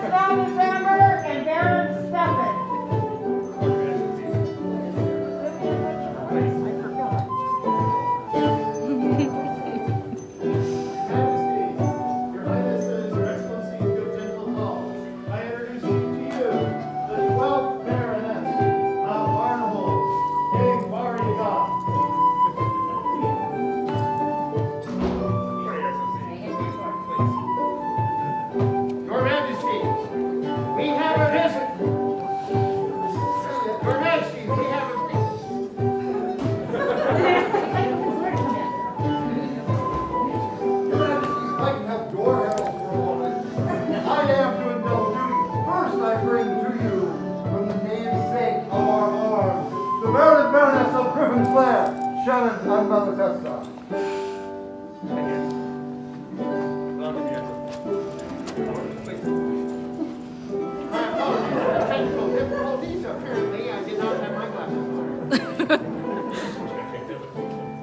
Germaine Jambert and Baron Stefan.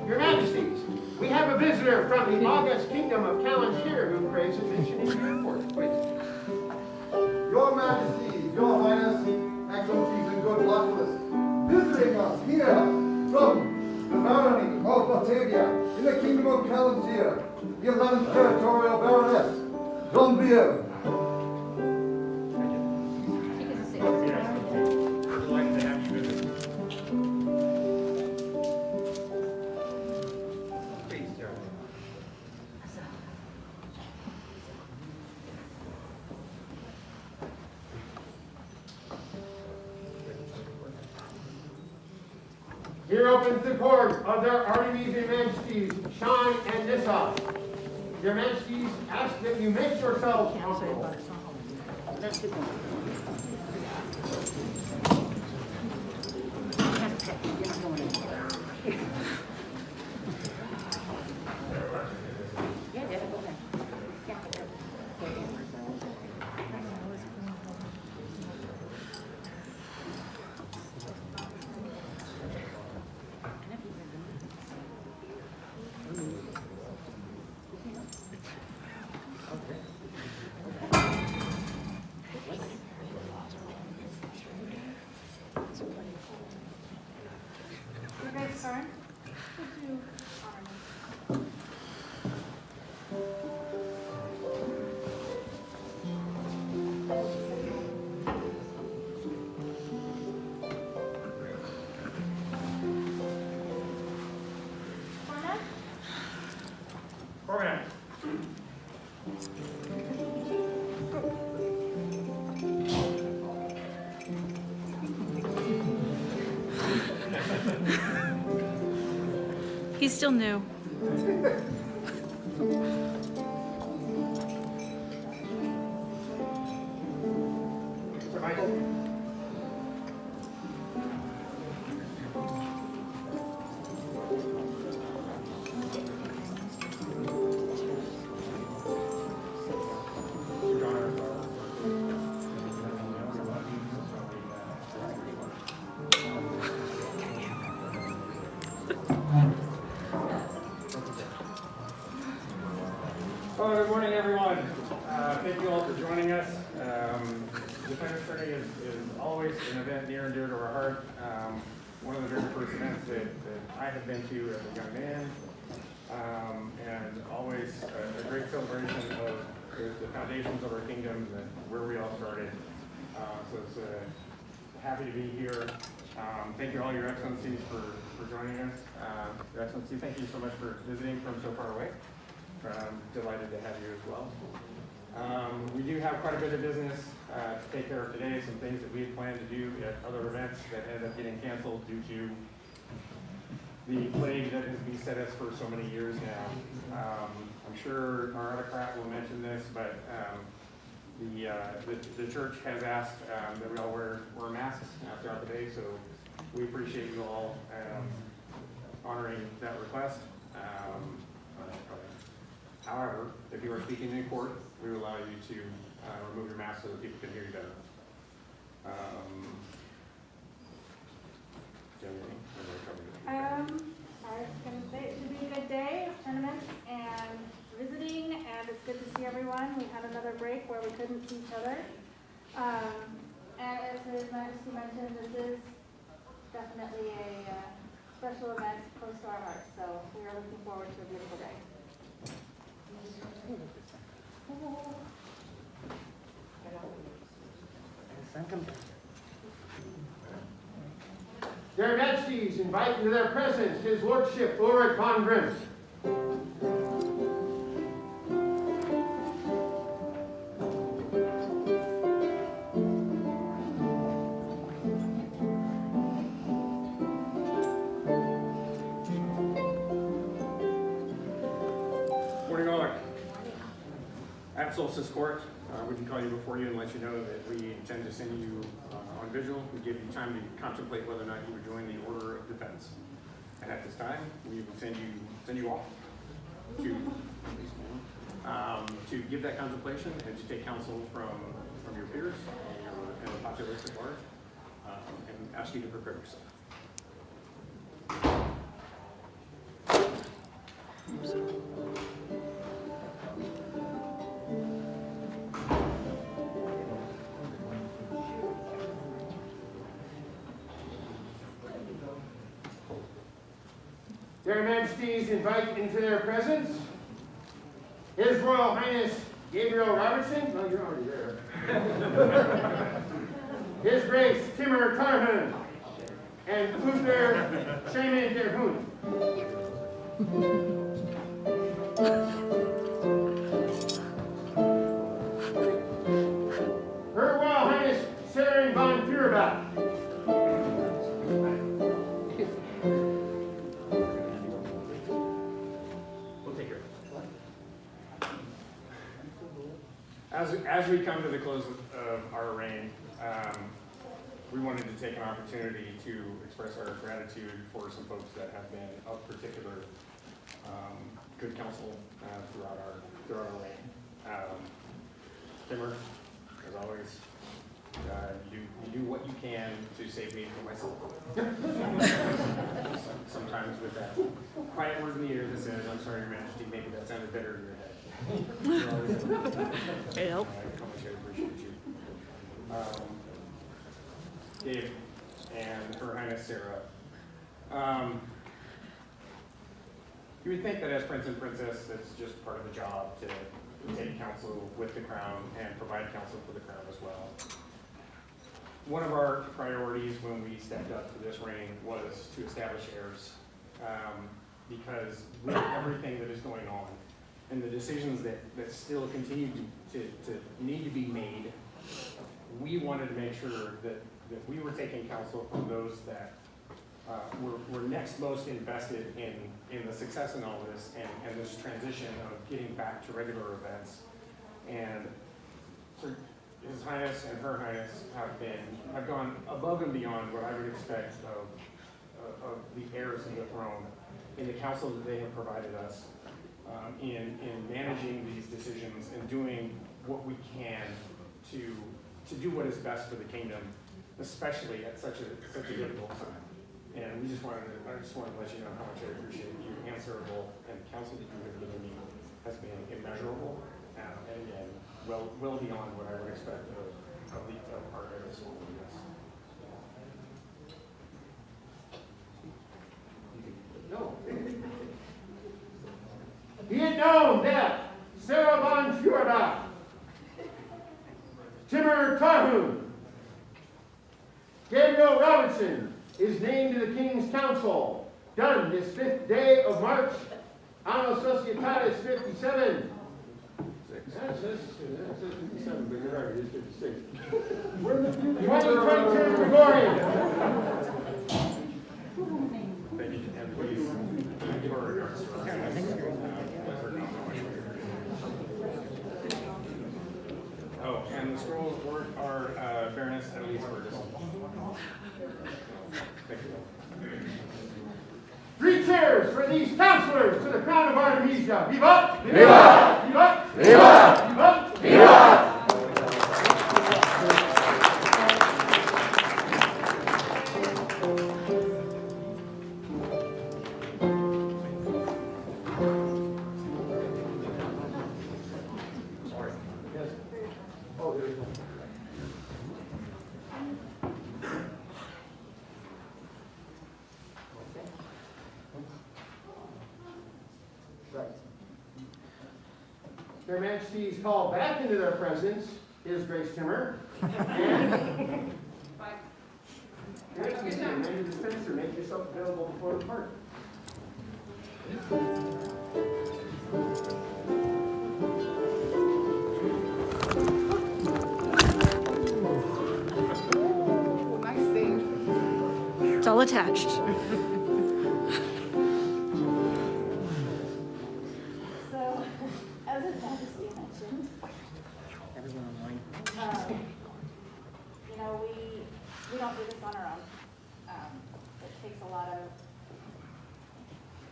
Your Majesties, we have a visitor from the august Kingdom of Artemisia here who craves admission in your court, please. Your Majesties, Your Highness, Excellencies, and good luckers, visiting us here from the Barony of Loch Salann in the Kingdom of Artemisia, the 11th Territorial Baroness, Jambert. Here opens the court of their Artemisia Majesties, Shine and Nissa. Your Majesties ask that you make yourselves comfortable. He's still new. Well, good morning, everyone. Thank you all for joining us. Defense Attorney is always an event near and dear to our heart. One of the very first events that I have been to as a young man, and always a great celebration of the foundations of our kingdom and where we all started. So it's happy to be here. Thank you all, Your Excellencies, for joining us. Your Excellency, thank you so much for visiting from so far away. I'm delighted to have you as well. We do have quite a bit of business to take care of today, some things that we had planned to do at other events that ended up getting canceled due to the plague that has beset us for so many years now. I'm sure our autocrat will mention this, but the church has asked that we all wear masks throughout the day, so we appreciate you all honoring that request. However, if you are speaking in court, we will allow you to remove your mask so that people can hear you better. I was going to say it should be a good day of tournaments and visiting, and it's good to see everyone. We had another break where we couldn't see each other, And as His Majesty mentioned, this is definitely a special event close to our hearts, so we are looking forward to a beautiful day. Their Majesties invite into their presence His Lordship Ulrich von Grimm. Morning, all. At Solstice Court, we can call you before you and let you know that we intend to send you on vigil. We give you time to contemplate whether or not you would join the Order of Defense. And at this time, we will send you off to give that contemplation and to take counsel from your peers and the populace at large, and ask you to prepare yourself. Their Majesties invite into their presence His Royal Highness Gabriel Robertson. Oh, you're already there. His Grace Timur Tarhun and Luther Germaine Jambert Her Royal Highness Sarah von Feuerbach. As we come to the close of our reign, we wanted to take an opportunity to express our gratitude for some folks that have been of particular good counsel throughout our reign. Timur, as always, you do what you can to save me from myself. Sometimes with that quiet word in the ear that says, "I'm sorry, Your Majesty," maybe that sounded better in your head. Help. How much I appreciate you. Dave and Her Highness Sarah. You would think that as Prince and Princess, it's just part of the job to take counsel with the crown and provide counsel for the crown as well. One of our priorities when we stepped up to this reign was to establish heirs, because with everything that is going on and the decisions that still continue to need to be made, we wanted to make sure that we were taking counsel from those that were next most invested in the success in all this and this transition of getting back to regular events. And so His Highness and Her Highness have gone above and beyond what I would expect of the heirs of the throne in the counsel that they have provided us, in managing these decisions and doing what we can to do what is best for the kingdom, especially at such a difficult time. And I just wanted to let you know how much I appreciate you answerable, and the counsel that you have given me has been immeasurable, and again, well beyond what I would expect of our heirs. No. Be it known that Sarah von Feuerbach, Timur Tarhun, Gabriel Robertson is named to the King's Council, done this 5th day of March, Anno Societatis 57. That says 57, but you're right, it is 56. 2022 Gregorian. Thank you, and please give our regards to our Highness. Oh, and the scrolls of work are Baroness Elise Ferguson. Thank you. 3 cheers for these counselors to the crown of Artemisia. Viva! Viva! Viva! Viva! Viva! Viva! Their Majesties call back into their presence His Grace Timmer and Your Excellency, Amanda Dispenser, make yourself available before the party. It's all attached. So, as His Majesty mentioned, you know, we don't do this on our own. It takes a lot of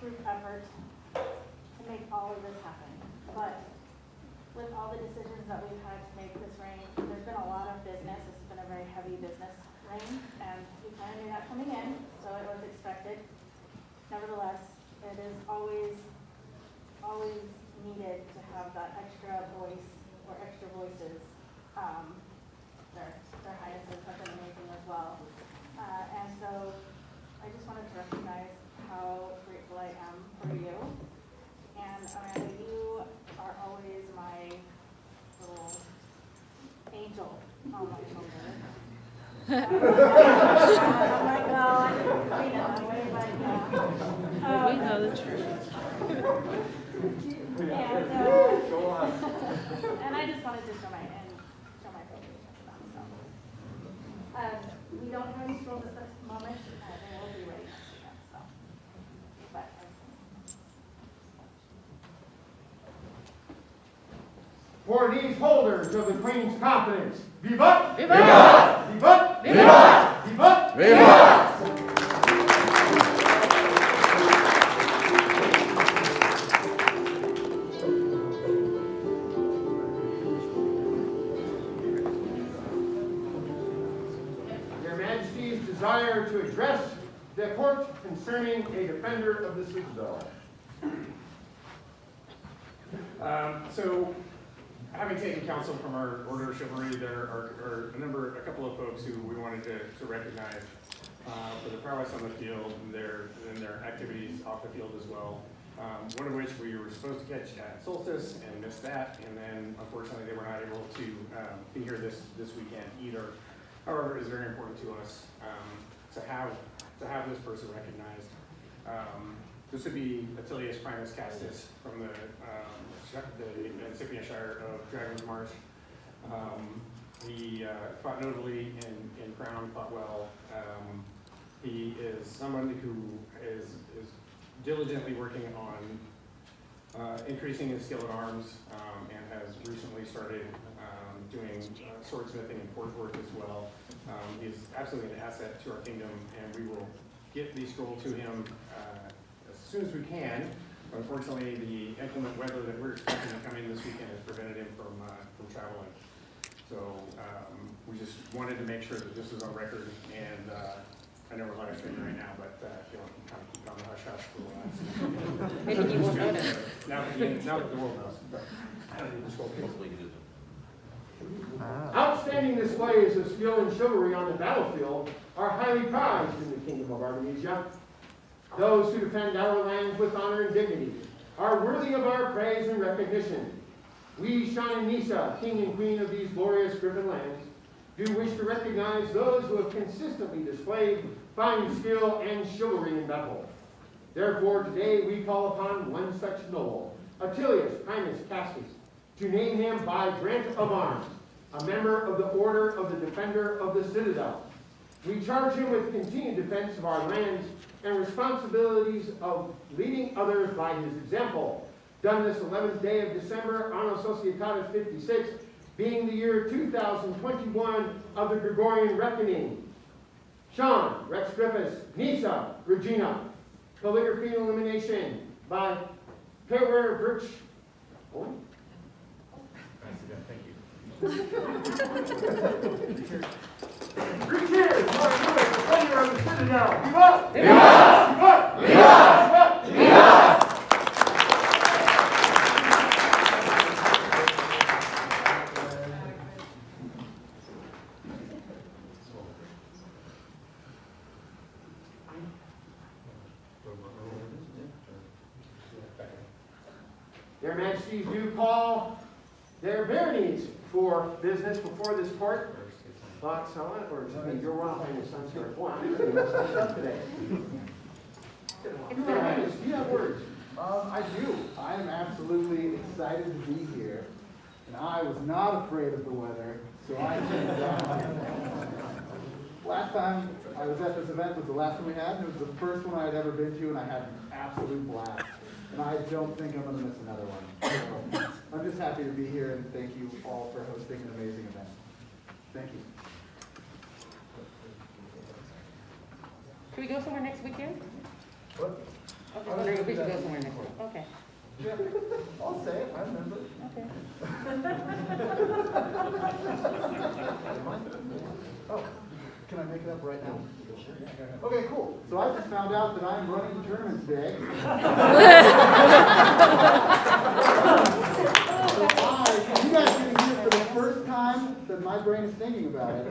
group effort to make all of this happen. But with all the decisions that we've had to make this reign, there's been a lot of business. It's been a very heavy business reign, and we kind of knew that coming in, so it was expected. Nevertheless, it is always needed to have that extra voice or extra voices. Their highnesses have been amazing as well. And so I just wanted to recognize how grateful I am for you. And Amanda, you are always my little angel on my shoulder. I'm like, well, I didn't mean it that way, but yeah. We know the truth. And I just wanted to show my appreciation to them. So, we don't have any scrolls at this moment. They will be ready next weekend. So, but. For these holders of the Queen's confidence, vivat! Vivat! Vivat! Vivat! Vivat! Vivat! Your Majesty's desire to address the court concerning a defender of the citadel. So, having taken counsel from our Order of Chivalry, there are a couple of folks who we wanted to recognize for the prowess on the field and their activities off the field as well. One of which we were supposed to catch at Solstice and missed that, and then unfortunately they were not able to be here this weekend either. However, it is very important to us to have this person recognized. This would be Attilius Primus Castus from the incipient Shire of Dragon's March. He fought notably in Crown, fought well. He is someone who is diligently working on increasing his skill at arms and has recently started doing swordsmithing and forge work as well. He's absolutely an asset to our kingdom, and we will get the scroll to him as soon as we can. Unfortunately, the inclement weather that we're expecting to come in this weekend has prevented him from traveling. So we just wanted to make sure that this is on record, and I know we're live streaming right now, but you know, kind of keep on the hush hush for a while. Maybe you won't notice. Now that the world knows. But I don't need the scroll case. Outstanding displays of skill and chivalry on the battlefield are highly prized in the Kingdom of Artemisia. Those who defend our lands with honor and dignity are worthy of our praise and recognition. We, Sean and Nisa, King and Queen of these glorious Griffin lands, do wish to recognize those who have consistently displayed fine skill and chivalry in battle. Therefore, today we call upon one such noble, Attilius Primus Castus, to name him by grant of arms, a member of the Order of the Defender of the Citadel. We charge him with continued defense of our lands and responsibilities of leading others by his example, done this 11th day of December, Anno Societatis 56, being the year 2021 of the Gregorian reckoning. Sean, Rex Griffiths, Nisa, Regina. Calligraphy and illumination by Perwer Birch. Oh. Thank you. Three cheers, Mark Lewis, defender of the Citadel. Vivat! Vivat! Vivat! Vivat! Vivat! Their Majesties do call Their baronies for business before this court. Loch Salann, or excuse me, Your Royal Highness, I'm sorry. Wow, I'm going to mess this up today. Your Highness, do you have words? I do. I am absolutely excited to be here. And I was not afraid of the weather, so I came down. Last time I was at this event was the last one we had, and it was the first one I had ever been to, and I had an absolute blast. And I don't think I'm going to miss another one. So I'm just happy to be here, and thank you all for hosting an amazing event. Thank you. Should we go somewhere next weekend? What? I was wondering if we should go somewhere next week. Okay. Yeah, I'll say it. I remember. Okay. Oh, can I make it up right now? Okay, cool. So I just found out that I'm running the tournament today. So you guys are getting here for the first time that my brain is thinking about it.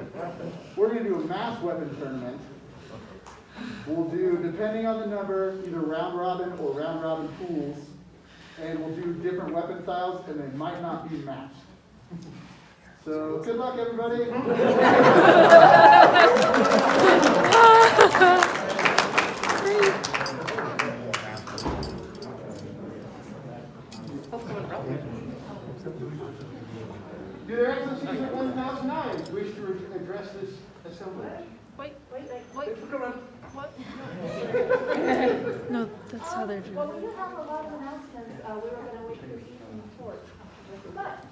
We're going to do a mass weapon tournament. We'll do, depending on the number, either round robin or round robin pools. And we'll do different weapon styles, and they might not be matched. So, good luck, everybody. Do their excellencies at 1009 wish to address this assembly? Wait. What? No, that's how they're doing. Well, we do have a lot of announcements. We were going to wait for the evening report. But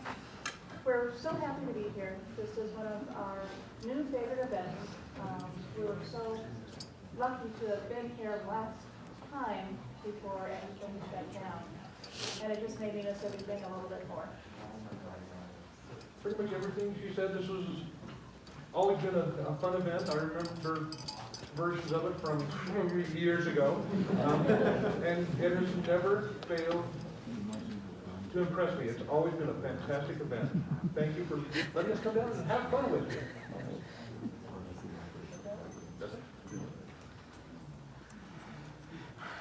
we're so happy to be here. This is one of our new favorite events. We were so lucky to have been here last time before everything shut down. And it just made me miss everything a little bit more. Pretty much everything she said. This was always been a fun event. I remember versions of it from years ago. And it has never failed to impress me. It's always been a fantastic event. Thank you for letting us come down and have fun with you.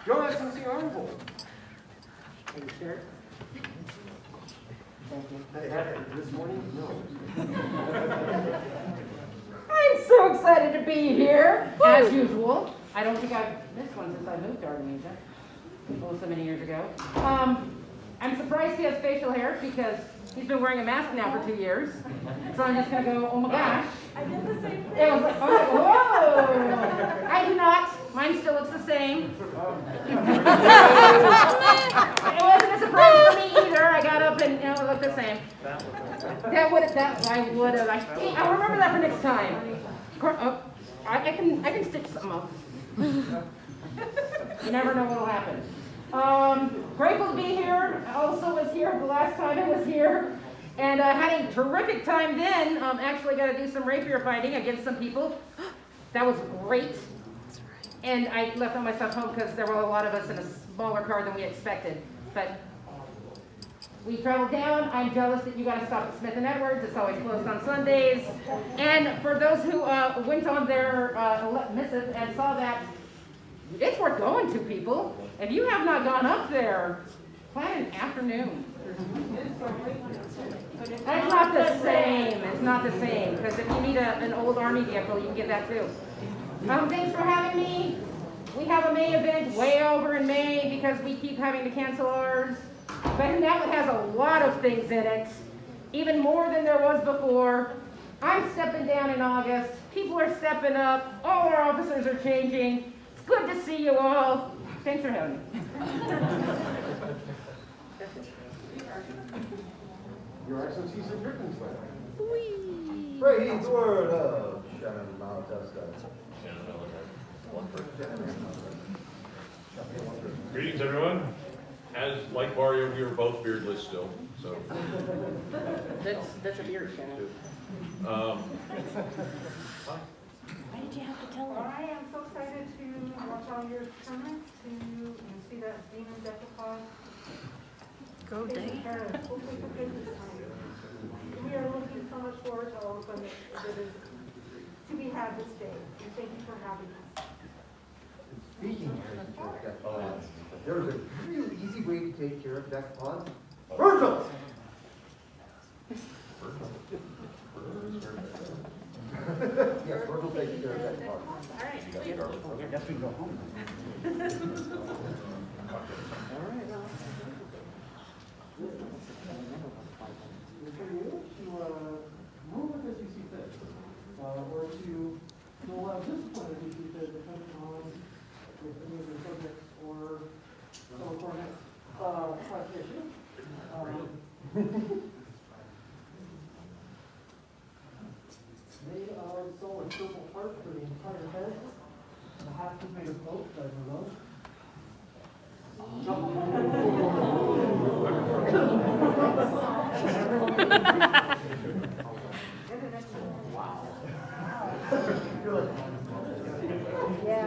Your Excellency Honorable. Can you start? This morning? No. I'm so excited to be here, as usual. I don't think I've missed one since I moved to Artemisia, so many years ago. I'm surprised he has facial hair because he's been wearing a mask now for 2 years. So I'm just going to go, oh my gosh. I did the same thing. It was like, oh, whoa! I do not. Mine still looks the same. It wasn't a surprise for me either. I got up and it looked the same. I would have. I'll remember that for next time. I can stitch something up. You never know what'll happen. Grateful to be here. I also was here the last time I was here. And had a terrific time then. Actually got to do some rapier fighting against some people. That was great. And I left all my stuff home because there were a lot of us in a smaller car than we expected. But we traveled down. I'm jealous that you got to stop at Smith & Edwards. It's always closed on Sundays. And for those who went on their missive and saw that, it's worth going to, people. If you have not gone up there, plan an afternoon. It's not the same. It's not the same. Because if you need an old army vehicle, you can get that too. Thanks for having me. We have a May event way over in May because we keep having to cancel ours. But that one has a lot of things in it, even more than there was before. I'm stepping down in August. People are stepping up. All our officers are changing. It's good to see you all. Thanks for having me. Your Excellency's in Britain's letter. Praise the word of Shannon Malatesta. Greetings, everyone. As like Mario, we were both beardless still, so. That's a beard, Shannon. Why did you have to tell her? I am so excited to watch all your tournaments, to see that demon Deathapod. Go, Dave. Hopefully for good this time. We are looking so much forward to all the fun that is to be had this day. And thank you for having us. Speaking of death pods, there's a real easy way to take care of death pods. Virgil! Yes, we'll take care of that part. All right. I guess we can go home. Move it as you see fit, or to allow discipline as you see fit, depending on if any of the subjects or for next class issue. Made of solid purple heart for the entire head. The half is made of oak, as you know. Yeah.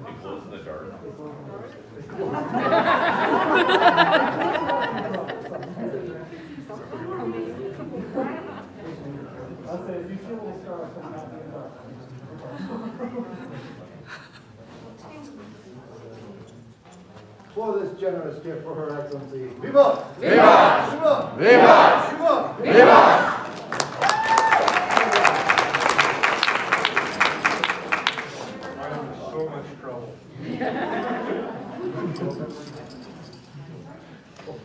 It glows in the dark. I'll say, if you see a little star coming out in the dark. For this generous gift for Her Excellency. Viva! Viva! Viva! Viva! Viva! Viva! I'm in so much trouble.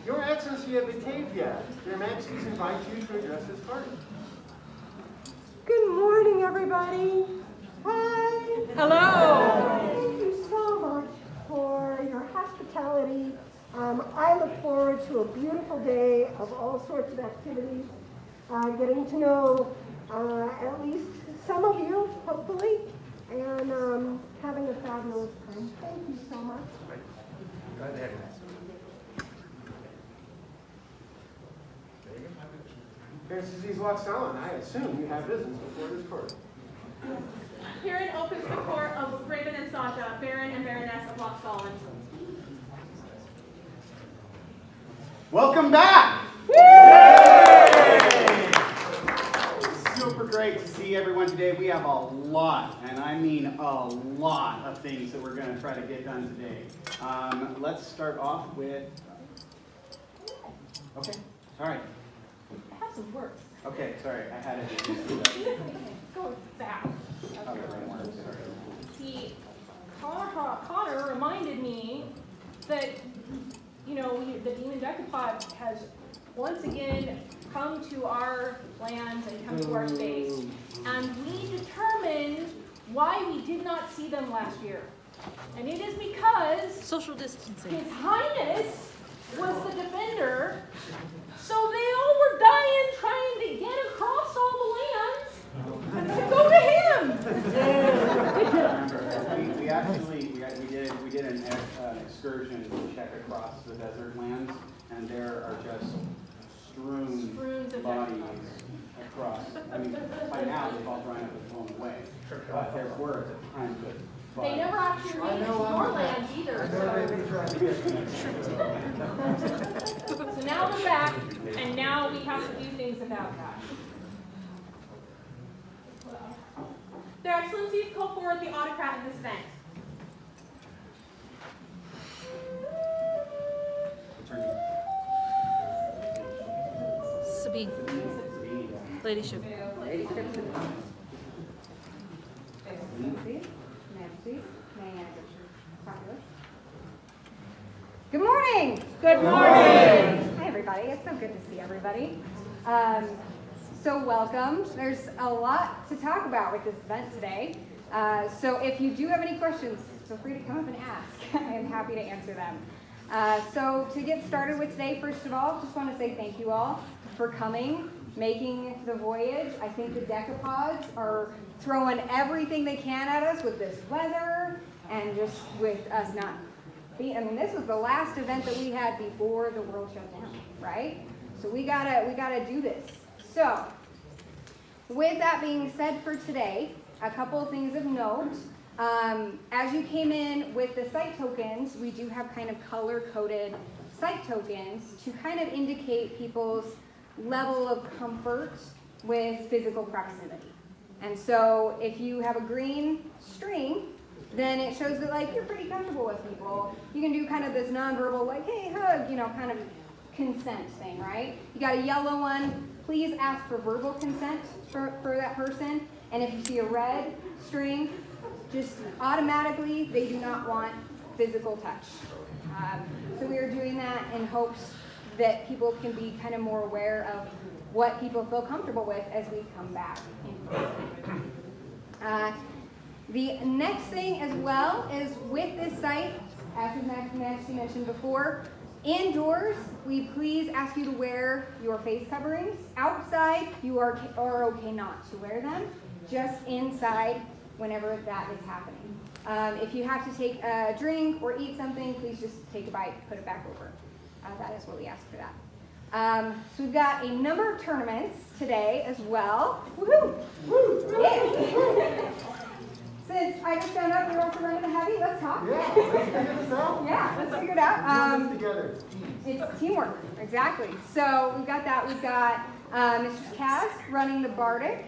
Your Excellency of Batavia, Their Majesties invite you to address this party. Good morning, everybody. Hi. Hello. Thank you so much for your hospitality. I look forward to a beautiful day of all sorts of activities, getting to know at least some of you, hopefully, and having a fabulous time. Thank you so much. Mrs. Loch Salann, I assume you have business before this court. Herein opens the court of Raven and Sasha, Baron and Baroness of Loch Salann. Welcome back! Super great to see everyone today. We have a lot, and I mean a lot of things that we're going to try to get done today. Let's start off with... Okay, sorry. I have some words. Okay, sorry, I had it. Go fast. See, Connor reminded me that, you know, the demon decapod has once again come to our lands and come to our space. And we determined why we did not see them last year. And it is because Social distancing. His Highness was the defender, so they all were dying trying to get across all the lands to go to him. Remember, we actually did an excursion to check across the desert lands, and there are just strewn bodies across. I mean, by now they've all dried up and blown away. But there were at the time good bodies. They never actually made it to your land either. So now they're back, and now we have to do things about that. Their Excellencies call forward the autocrat in this event. Sabine. Ladyship. Good morning. Good morning. Hi, everybody. It's so good to see everybody. So welcome. There's a lot to talk about with this event today. So if you do have any questions, feel free to come up and ask. I am happy to answer them. So to get started with today, first of all, just want to say thank you all for coming, making the voyage. I think the decapods are throwing everything they can at us with this weather and just with us not being, I mean, this was the last event that we had before the world shut down, right? So we gotta do this. So with that being said for today, a couple of things of note. As you came in with the site tokens, we do have kind of color-coded site tokens to kind of indicate people's level of comfort with physical proximity. And so if you have a green string, then it shows that like you're pretty comfortable with people. You can do kind of this nonverbal like, hey, hug, you know, kind of consent thing, right? You got a yellow one, please ask for verbal consent for that person. And if you see a red string, just automatically, they do not want physical touch. So we are doing that in hopes that people can be kind of more aware of what people feel comfortable with as we come back in person. The next thing as well is with this site, as His Majesty mentioned before, indoors, we please ask you to wear your face coverings. Outside, you are okay not to wear them. Just inside, whenever that is happening. If you have to take a drink or eat something, please just take a bite, put it back over. That is what we ask for that. So we've got a number of tournaments today as well. Woohoo! Yeah. Since I just found out we were also running the heavy, let's talk. Yeah, let's figure this out. Yeah, let's figure it out. Doing this together. It's teamwork, exactly. So we've got that. We've got Mr. Kaz running the Bardic.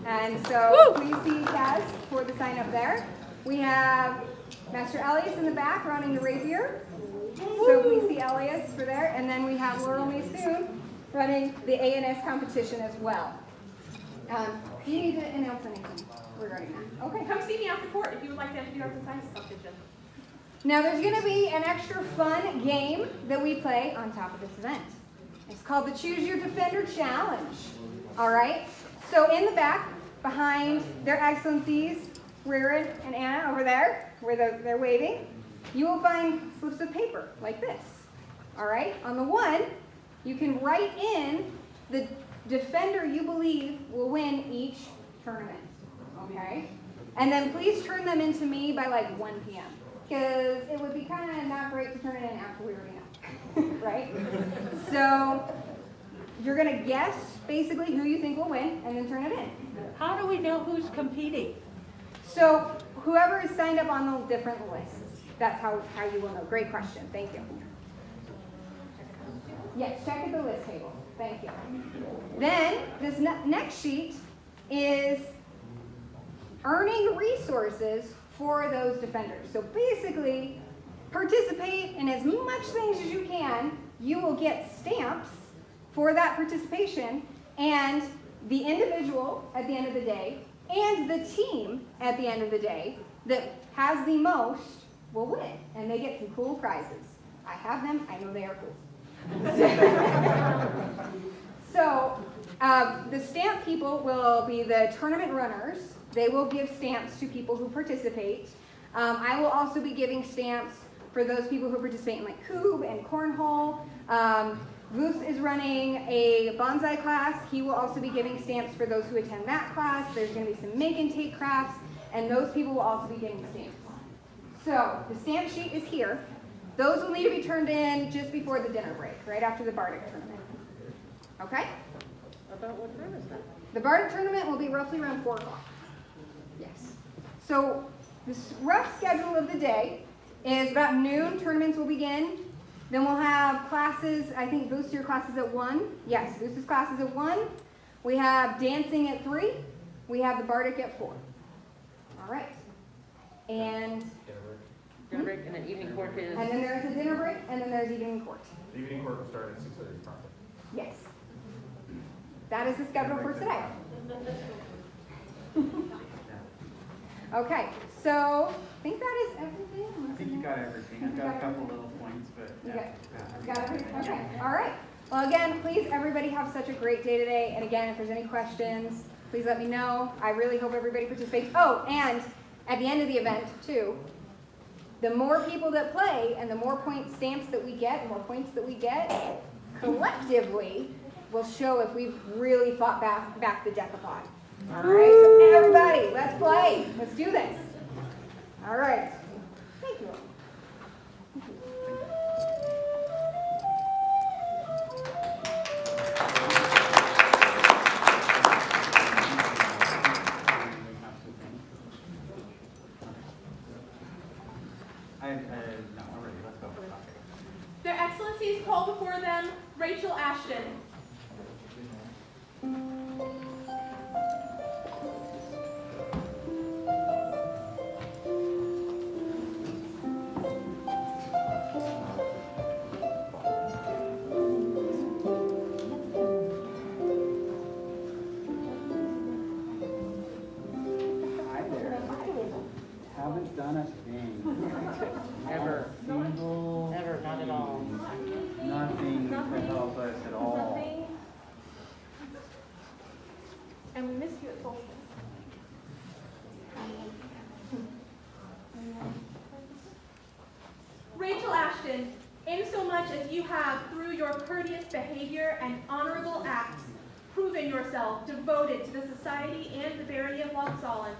And so please see Kaz for the sign up there. We have Master Elias in the back running the Rapier. So please see Elias for there. And then we have Laurel Maysoon running the ANS competition as well. Do you need to announce anything regarding that? Okay. Come see me after court if you would like to do the science competition. Now there's going to be an extra fun game that we play on top of this event. It's called the Choose Your Defender Challenge. All right? So in the back, behind their Excellencies, Reared and Anna over there, where they're waving, you will find slips of paper like this. All right? On the one, you can write in the defender you believe will win each tournament. Okay? And then please turn them into me by like 1 p.m. Because it would be kind of not great to turn it in after we already know. Right? So you're going to guess basically who you think will win and then turn it in. How do we know who's competing? So whoever is signed up on the different lists, that's how you will know. Great question. Thank you. Yes, check at the list table. Thank you. Then this next sheet is earning resources for those defenders. So basically, participate in as much things as you can. You will get stamps for that participation, and the individual at the end of the day and the team at the end of the day that has the most will win, and they get some cool prizes. I have them. I know they are cool. So the stamp people will be the tournament runners. They will give stamps to people who participate. I will also be giving stamps for those people who participate in like Cube and Cornhole. Goose is running a bonsai class. He will also be giving stamps for those who attend that class. There's going to be some make and take crafts, and those people will also be getting stamps. So the stamp sheet is here. Those will need to be turned in just before the dinner break, right after the Bardic tournament. Okay? About what time is that? The Bardic tournament will be roughly around 4 o'clock. Yes. So this rough schedule of the day is about noon, tournaments will begin. Then we'll have classes, I think Boost, your class is at 1. Yes, Boost's class is at 1. We have dancing at 3. We have the Bardic at 4. All right. And Dinner break and then evening court is? And then there's a dinner break, and then there's evening court. The evening court will start at 6:30 promptly. Yes. That is the schedule for today. Okay, so I think that is everything. I think you got everything. I've got a couple little points, but Got everything? Okay, all right. Well, again, please, everybody have such a great day today. And again, if there's any questions, please let me know. I really hope everybody participates. Oh, and at the end of the event, too, the more people that play and the more point stamps that we get, the more points that we get, collectively will show if we've really fought back the decapod. All right, so everybody, let's play. Let's do this. All right. Thank you. No, we're ready. Let's go. Their Excellencies call before them Rachel Ashton. and we miss you at Solstice. Rachel Ashton, insomuch as you have, through your courteous behavior and honorable acts, proven yourself devoted to the society and the Barony of Loch Salann,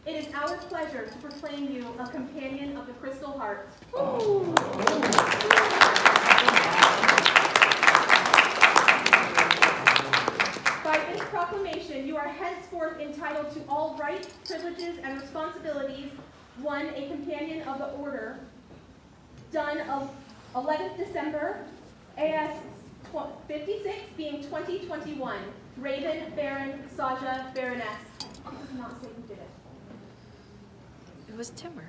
it is our pleasure to proclaim you a companion of the Crystal Heart. By this proclamation, you are henceforth entitled to all rights, privileges, and responsibilities. 1, a companion of the order, done of 11th December, AS 56, being 2021. Raven, Baron, Saja, Baroness. It does not say who did it. It was Timber.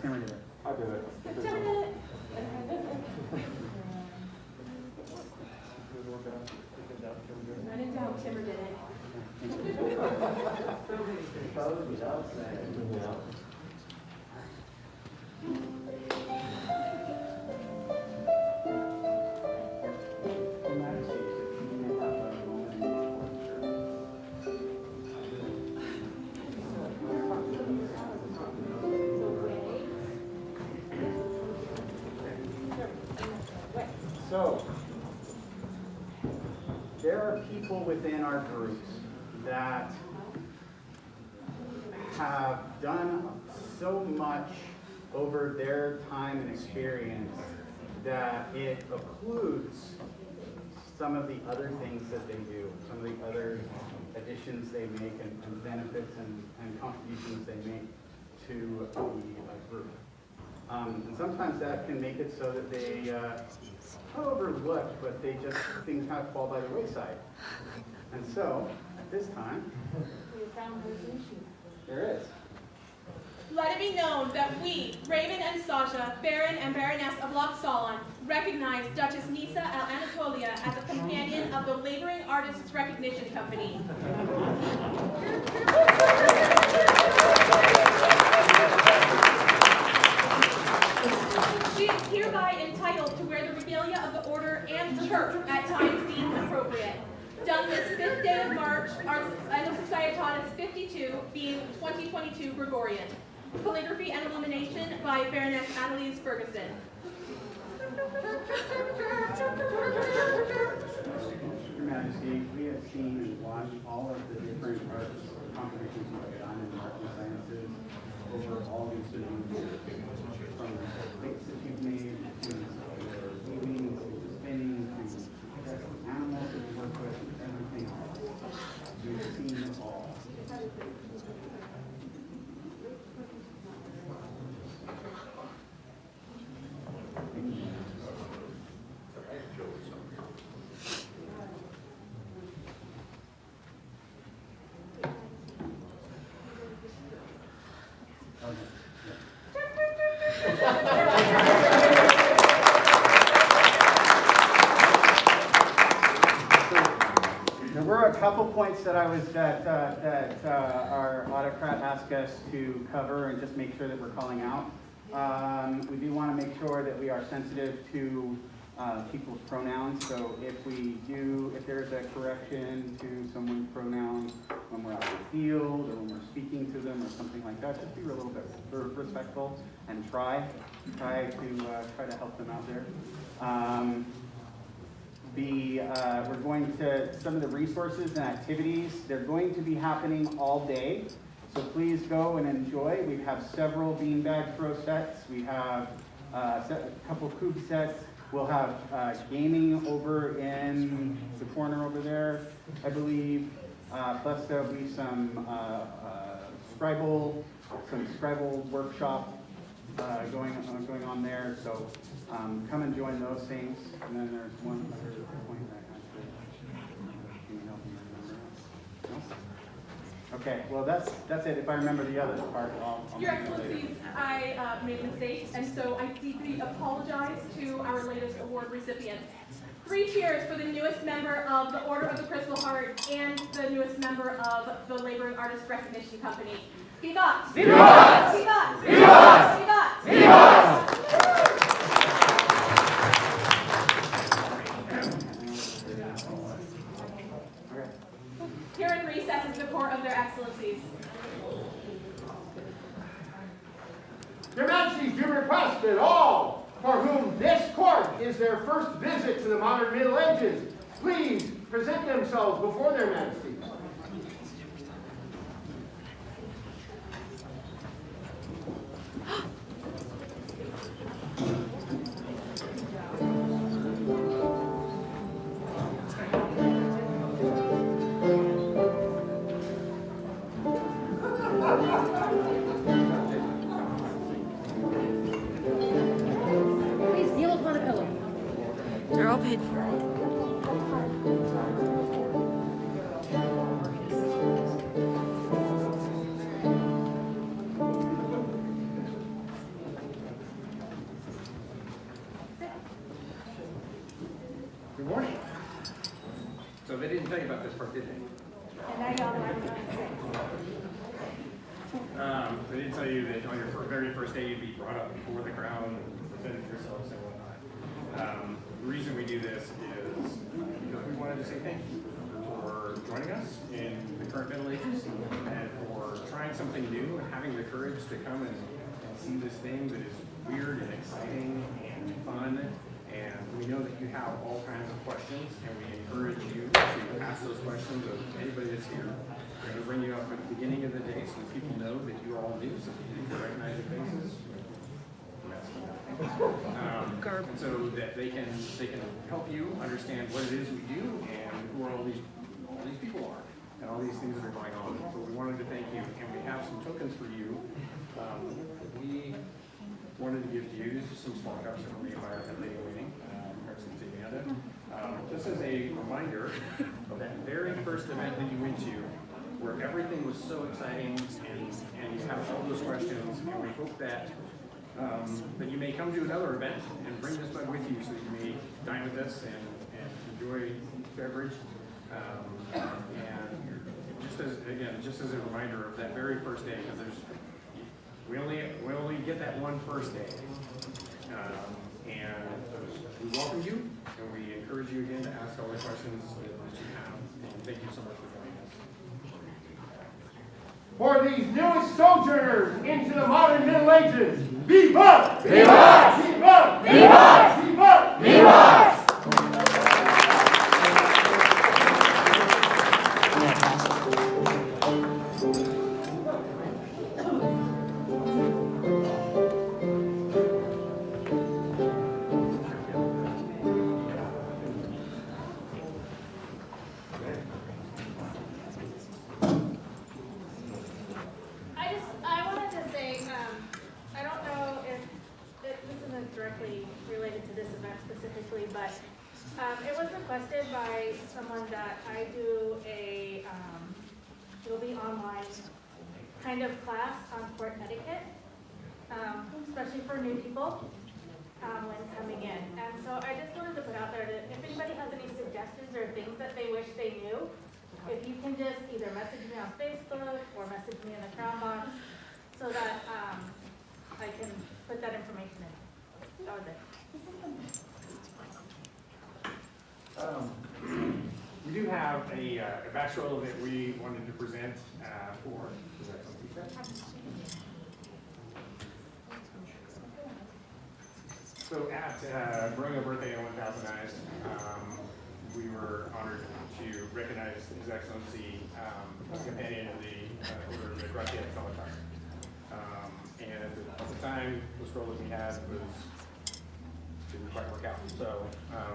Timber did it. I did it. Timber did it. When in doubt, Timber did it. So, there are people within our groups that have done so much over their time and experience that it occludes some of the other things that they do, some of the other additions they make and benefits and contributions they make to the group. And sometimes that can make it so that they not overlooked, but they just, things kind of fall by the wayside. And so, at this time, there is. Let it be known that we, Raven and Saja, Baron and Baroness of Loch Salann, recognize Duchess Nisa Al Anatolia as a companion of the Laboring Artists Recognition Company. She is hereby entitled to wear the regalia of the Order and Church at times deemed appropriate. Done this 5th day of March, Annus Societatis 52, being 2022 Gregorian. Calligraphy and illumination by Baroness Annalise Ferguson. Your Majesty, we have seen and watched all of the different arts competitions you have done in the art and sciences over all these years. From the plates that you've made to weaving to spinning to animals that you work with and everything else. We've seen it all. There were a couple points that our autocrat asked us to cover and just make sure that we're calling out. We do want to make sure that we are sensitive to people's pronouns. So if there's a correction to someone's pronouns when we're out in the field or when we're speaking to them or something like that, just be a little bit respectful and try to help them out there. We're going to, some of the resources and activities, they're going to be happening all day. So please go and enjoy. We have several beanbag throw sets. We have a couple cube sets. We'll have gaming over in the corner over there, I believe. Plus there'll be some Scribble workshop going on there. So come and join those things. And then there's one other point that can you help me remember? No? Okay, well that's it. If I remember the other part, I'll Your Excellencies, I made a mistake, and so I deeply apologize to our latest award recipients. 3 cheers for the newest member of the Order of the Crystal Heart and the newest member of the Laboring Artists Recognition Company. Vivat! Vivat! Vivat! Vivat! Vivat! Vivat! is their first visit to the modern Middle Ages, please present themselves before their Majesties. Please kneel upon a pillow. They're all paid for. Good morning. So they didn't tell you about this part, did they? And now y'all know I'm going sick. They didn't tell you that on your very first day you'd be brought up before the crown and presented yourselves and whatnot. The reason we do this is because we wanted to say thank you for joining us in the current Middle Ages and for trying something new and having the courage to come and see this thing that is weird and exciting and fun. And we know that you have all kinds of questions, and we encourage you to ask those questions of anybody that's here. We're going to bring you up at the beginning of the day so that people know that you all knew, so that you can recognize your faces. And so that they can help you understand what it is we do and who all these people are and all these things that are going on. So we wanted to thank you, and we have some tokens for you. We wanted to give to you. These are some small cups that were made by our head lady waiting. Just as a reminder of that very first event that you went to, where everything was so exciting and you have all those questions, and we hope that that you may come to another event and bring this bug with you so that you may dine with us and enjoy beverage. And just as a reminder of that very first day, because we only get that one first day. And we welcome you, and we encourage you again to ask all the questions that you have. And thank you so much for joining us. For these newest sojourners into the modern Middle Ages, viva! Viva! Viva! Viva! Viva! Viva! I wanted to say, I don't know if this isn't directly related to this event specifically, but it was requested by someone that I do it'll be online kind of class on court etiquette, especially for new people when coming in. And so I just wanted to put out there that if anybody has any suggestions or things that they wish they knew, if you can just either message me on Facebook or message me in the Crown box so that I can put that information in. That was it. We do have a batch roll that we wanted to present for. Is that something you said? So at Growing a Birthday on 1000 Eyes, we were honored to recognize His Excellency as a companion of the Order of the Barony of Loch Salann. And at the time, the scroll that we had didn't quite work out. So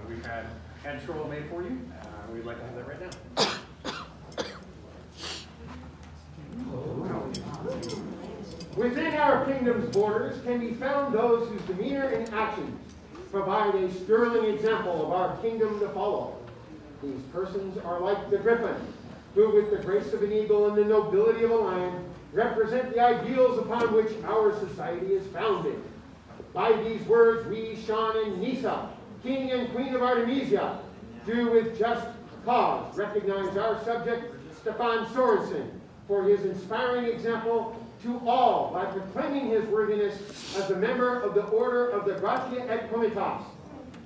we've had a scroll made for you. We'd like to have that right now. Within our kingdom's borders can be found those whose demeanor and actions provide a sterling example of our kingdom to follow. These persons are like the griffin, who with the grace of an eagle and the nobility of a lion represent the ideals upon which our society is founded. By these words we, Sean and Nisa, King and Queen of Artemisia, do with just cause recognize our subject, Stefan Sorensen, for his inspiring example to all by proclaiming his worthiness as a member of the Order of the Gratia et Comitas,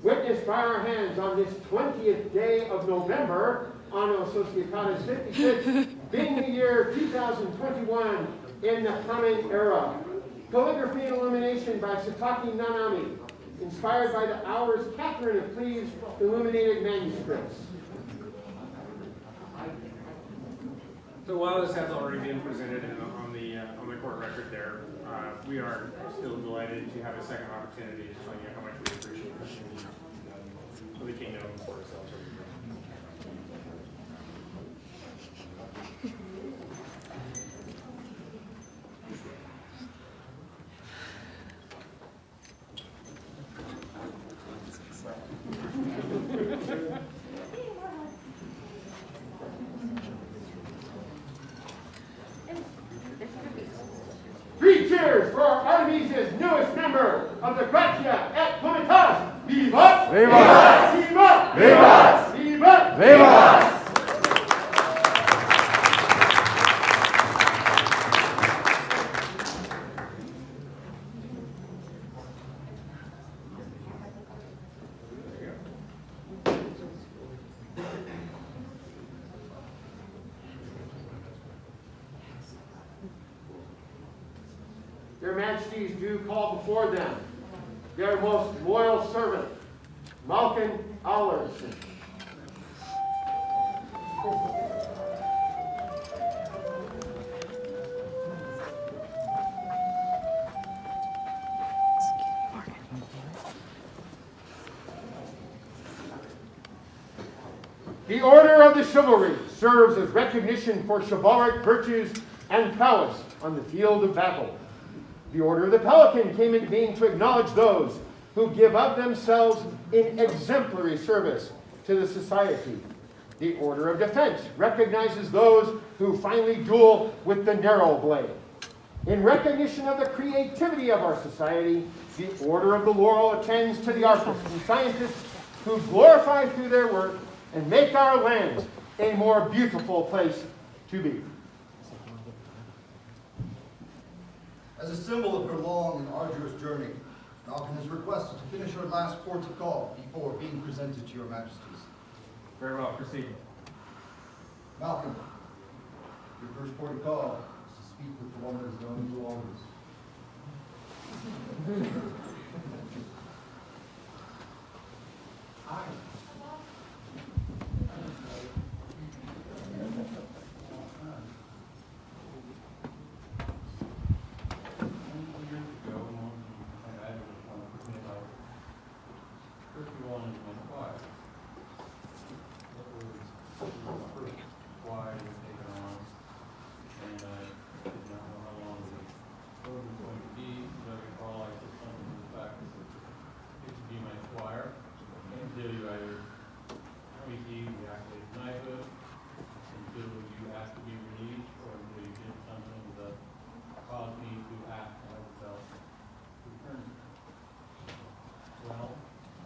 witnessed by our hands on this 20th day of November, Anno Societatis 56, being the year 2021 in the coming era. Calligraphy and illumination by Sataki Nanami, inspired by the Hours Catherine of Cleves illuminated manuscripts. So while this has already been presented on the court record there, we are still delighted to have a second opportunity to tell you how much we appreciate for the kingdom and for ourselves. Three cheers for Artemisia's newest member of the Gratia et Comitas! Vivat! Vivat! Vivat! Vivat! Vivat! Vivat! Their Majesties do call before them their most loyal servant, Malkin Allardson. The Order of the Chivalry serves as recognition for chivalric virtues and prowess on the field of battle. The Order of the Pelican came into being to acknowledge those who give of themselves in exemplary service to the society. The Order of Defense recognizes those who finally duel with the narrow blade. In recognition of the creativity of our society, the Order of the Laurel attends to the artists and scientists who glorify through their work and make our lands a more beautiful place to be. As a symbol of her long and arduous journey, Malkin has requested to finish her last port of call before being presented to your Majesties. Very well, proceed. Malkin, your first port of call is to speak with the one that is known as the longest.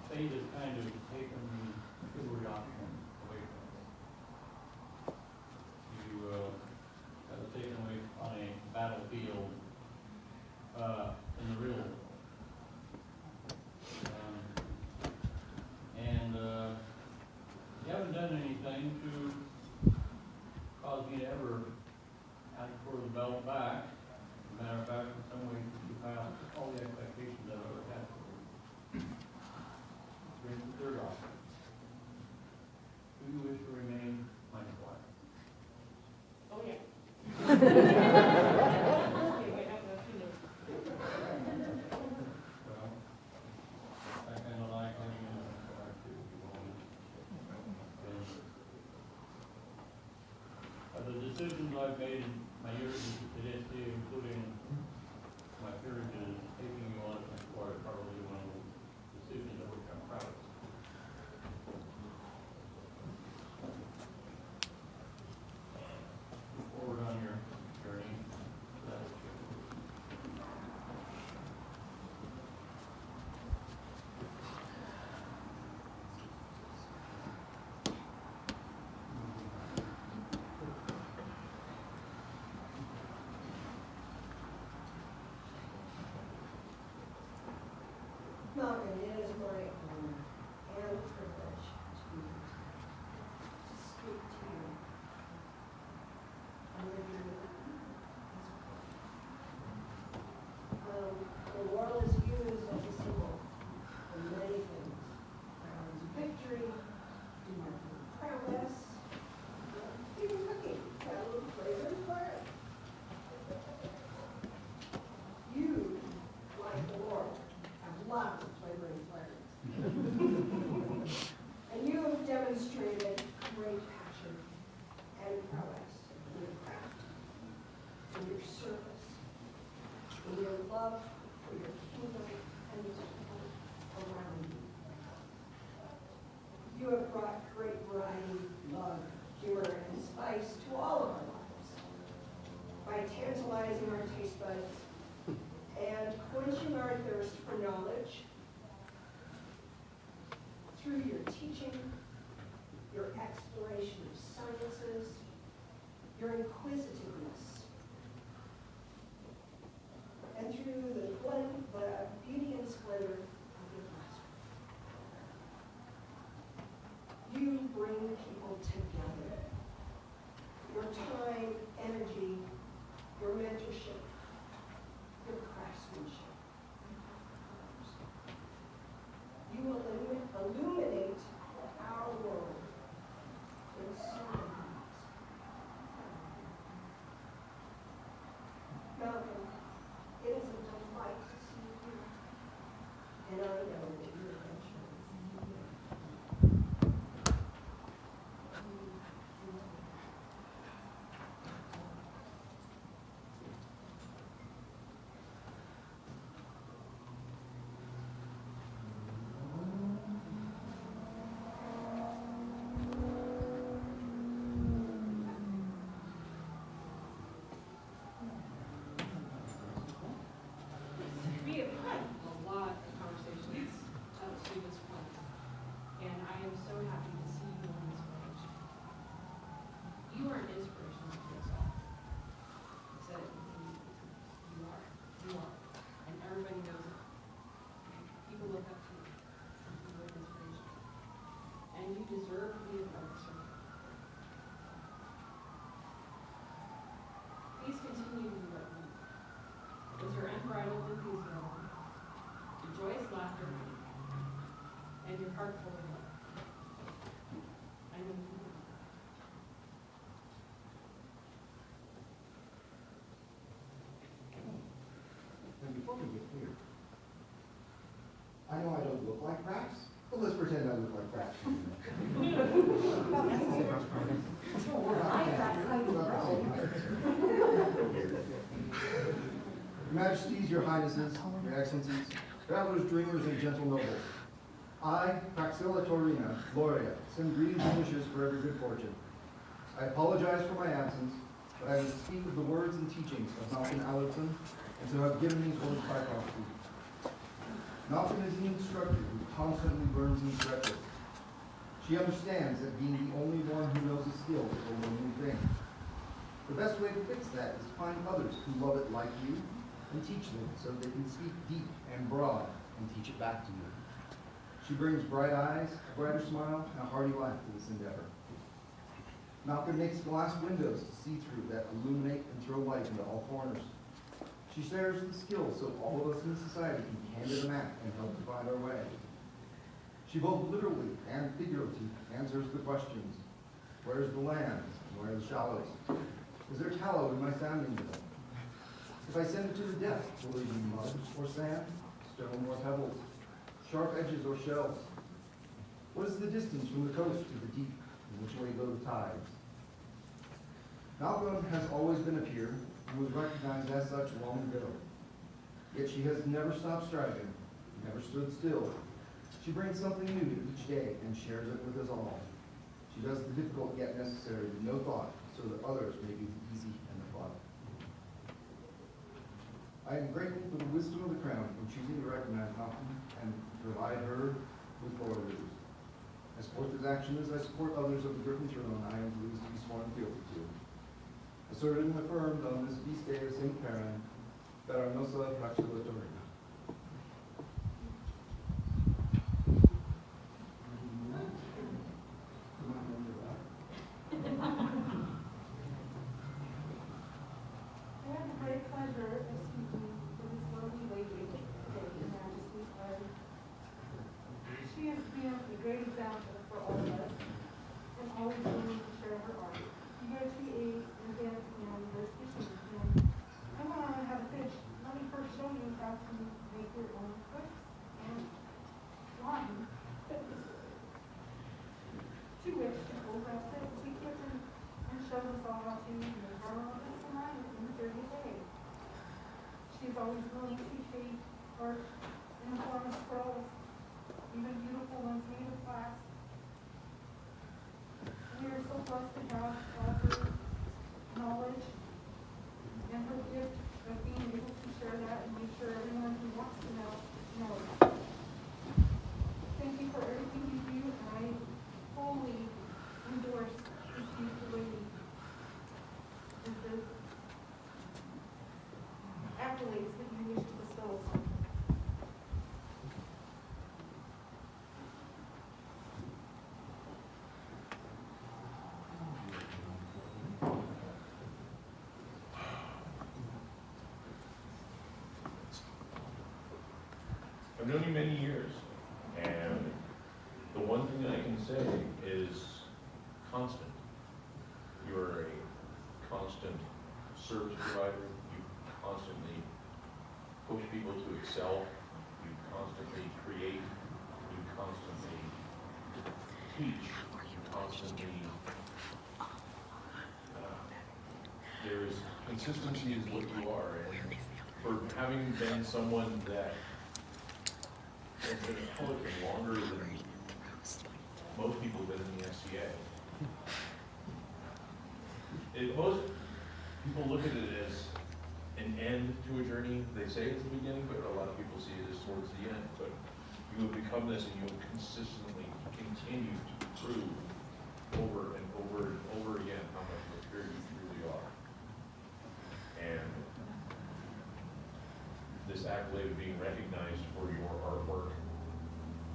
Fate has kind of taken the chivalry option away from us. You have it taken away on a battlefield in the real world. You haven't done anything to cause me to ever ask for the belt back. As a matter of fact, in some ways, you passed all the expectations I've ever had for you. Here's the third option. Do you wish to remain my wife? Oh, yeah. Well, I kind of like having you in my wife too. The decisions I've made in my years in SCA, including my peerages, taking you on as my wife, are probably one of the decisions of which I'm proud of. Move forward on your journey. knowledge through your teaching, your exploration of sciences, your inquisitiveness, and through the beauty and splendor of your classroom. You bring people together. Your time, energy, your mentorship, your craftsmanship. You illuminate our world in so many ways. Malkin, it is a delight to see you here, and I know that you eventually see you here. We have had a lot of conversations up to this point, and I am so happy to see you on this page. You are an inspiration to us all. So you are, and everybody knows it. People look up to you. You are an inspiration, and you deserve to be a part of the circle. Please continue to do what you do. With your unbridled enthusiasm, your joyous laughter, and your heart full of love. I know you will. And before we get here, I know I don't look like Craps, but let's pretend I look like Craps. Your Majesties, Your Highnesses, Your Excellencies, travelers, dreamers, and gentle nobles, I, Praxilla Taurina, Laurel, send greetings and wishes for every good fortune. I apologize for my absence, but I would speak of the words and teachings of Malkin Allardson, and so have given these words by prophecy. Malkin is an instructor who constantly learns and stretches. She understands that being the only one who knows a skill will learn new things. The best way to fix that is to find others who love it like you, and teach them so they can speak deep and broad and teach it back to you. She brings bright eyes, a brighter smile, and a hearty laugh to this endeavor. Malkin makes glass windows to see through that illuminate and throw light into all corners. She shares the skills so all of us in society can be handed a map and help to find our way. She both literally and figuratively answers the questions. Where's the land? Where are the shallows? Is there tallow in my sounding mill? If I send it to the depth, will it be mud or sand, stone or pebbles, sharp edges or shells? What is the distance from the coast to the deep, and which way go the tides? Malkin has always been a peer, and was recognized as such long ago. Yet she has never stopped striving, never stood still. She brings something new each day and shares it with us all. She does the difficult yet necessary with no thought, so that others may do the easy and the fun. I am grateful for the wisdom of the crown in choosing to recognize Malkin and provide her with laurels. I support this action as I support others of the Griffin throne I am pleased to be sworn fealty to. Asserted and affirmed on this feast day of St. Karen, Baranosa Praxilla Taurina. I have the great pleasure of speaking to this lovely lady today, Your Majesty. She has been a great example for all of us and always willing to share her art. Here she is an event in this kitchen, and I'm going to have a fish. Let me first show you how to make your own cooks and wine. To which she pulls out the kitchen and shows us all how to make our own cooks and wine in 30 days. She's always willing to shape art in the form of scrolls, even beautiful ones made of glass. We are so blessed to have her knowledge and her gift of being able to share that and make sure everyone who wants to know knows. I've known you many years, and the one thing I can say is constant. You're a constant service provider. You constantly push people to excel. You constantly create. You constantly teach. You constantly, there's consistency is what you are. And for having been someone that has been a Pelican longer than most people have been in the SCA, most people look at it as an end to a journey. They say it's the beginning, but a lot of people see it as towards the end. But you have become this, and you will consistently continue to prove over and over and over again how much of a spirit you truly are. And this accolade of being recognized for your artwork